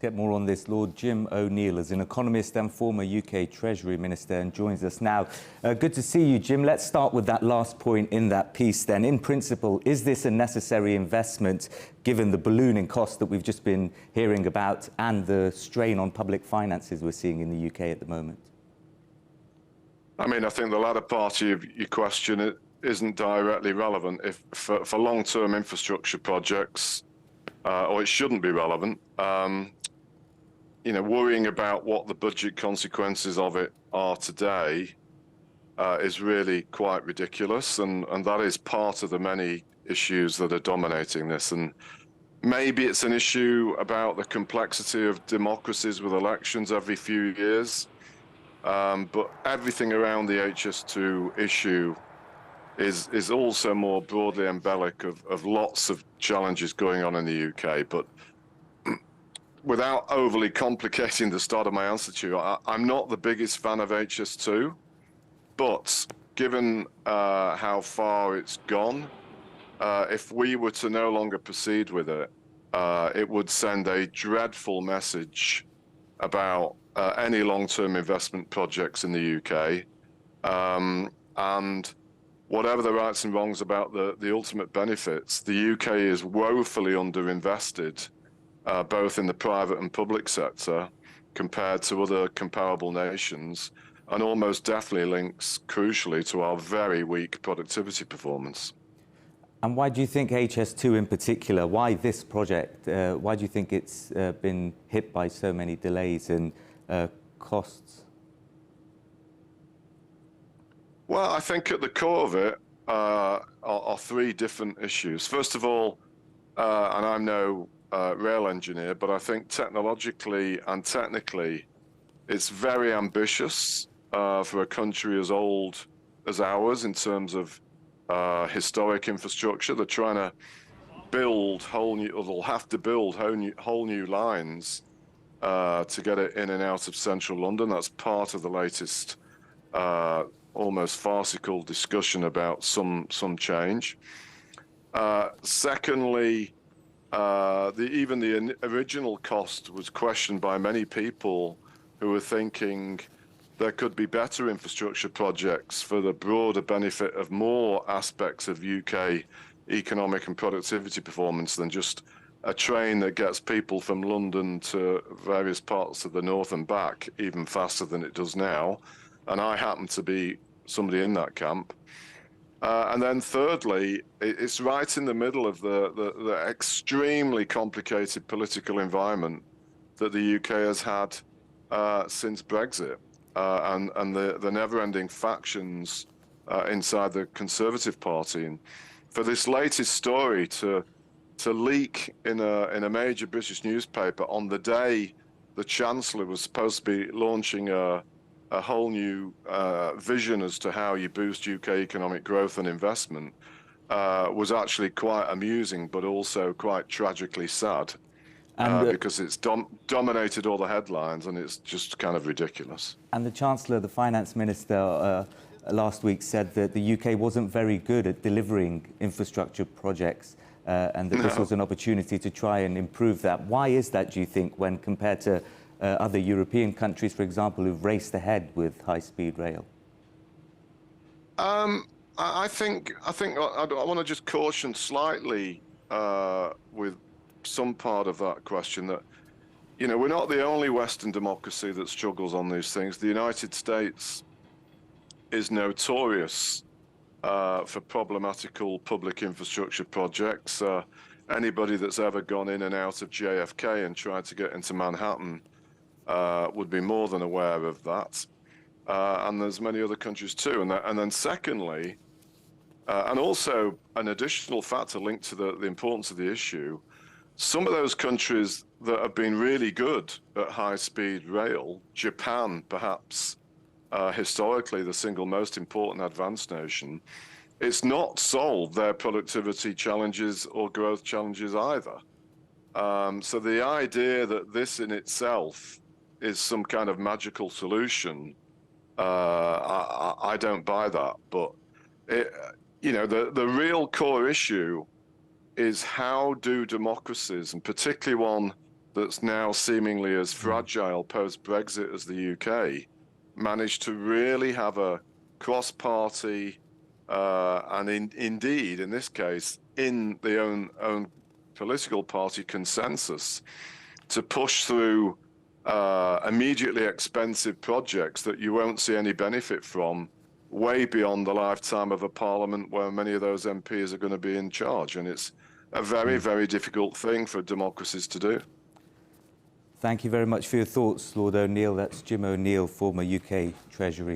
Let's get more on this. Lord Jim O'Neill is an economist and former UK Treasury Minister and joins us now. Good to see you, Jim. Let's start with that last point in that piece then. In principle, is this a necessary investment given the ballooning costs that we've just been hearing about and the strain on public finances we're seeing in the UK at the moment? I mean, I think the latter part of your question isn't directly relevant. If for long-term infrastructure projects, or it shouldn't be relevant. Worrying about what the budget consequences of it are today is really quite ridiculous, and that is part of the many issues that are dominating this. And maybe it's an issue about the complexity of democracies with elections every few years, but everything around the HS2 issue is also more broadly embellic of lots of challenges going on in the UK. But without overly complicating the start of my answer to you, I'm not the biggest fan of HS2, but given how far it's gone, if we were to no longer proceed with it, it would send a dreadful message about any long-term investment projects in the UK. And whatever the rights and wrongs about the ultimate benefits, the UK is woefully underinvested, both in the private and public sector compared to other comparable nations, and almost definitely links crucially to our very weak productivity performance. And why do you think HS2 in particular, why this project, why do you think it's been hit by so many delays and costs? Well, I think at the core of it are three different issues. First of all, and I'm no rail engineer, but I think technologically and technically, it's very ambitious for a country as old as ours in terms of historic infrastructure. They're trying to build they'll have to build whole new lines to get it in and out of central London. That's part of the latest almost farcical discussion about some change. Secondly, even the original cost was questioned by many people who were thinking there could be better infrastructure projects for the broader benefit of more aspects of UK economic and productivity performance than just a train that gets people from London to various parts of the north and back even faster than it does now. And I happen to be somebody in that camp. And then thirdly, it's right in the middle of the extremely complicated political environment that the UK has had since Brexit, and the never-ending factions inside the Conservative Party. And for this latest story to leak in a major British newspaper on the day the Chancellor was supposed to be launching a whole new vision as to how you boost UK economic growth and investment was actually quite amusing, but also quite tragically sad, because it's dominated all the headlines and it's just kind of ridiculous. And the Chancellor, the Finance Minister, last week said that the UK wasn't very good at delivering infrastructure projects and that this was an opportunity to try and improve that. Why is that, do you think, when compared to other European countries, for example, who've raced ahead with high-speed rail? I think I want to just caution slightly with some part of that question that, we're not the only Western democracy that struggles on these things. The United States is notorious for problematical public infrastructure projects. Anybody that's ever gone in and out of JFK and tried to get into Manhattan would be more than aware of that, and there's many other countries too. And then secondly, and also an additional factor linked to the importance of the issue, some of those countries that have been really good at high-speed rail, Japan perhaps historically the single most important advanced nation, it's not solved their productivity challenges or growth challenges either. So the idea that this in itself is some kind of magical solution, I don't buy that. But the real core issue is how do democracies, and particularly one that's now seemingly as fragile post-Brexit as the UK managed to really have a cross-party and indeed, in this case, in the own political party consensus to push through immediately expensive projects that you won't see any benefit from way beyond the lifetime of a parliament where many of those MPs are going to be in charge. And it's a very, very difficult thing for democracies to do. Thank you very much for your thoughts, Lord O'Neill. That's Jim O'Neill, former UK Treasury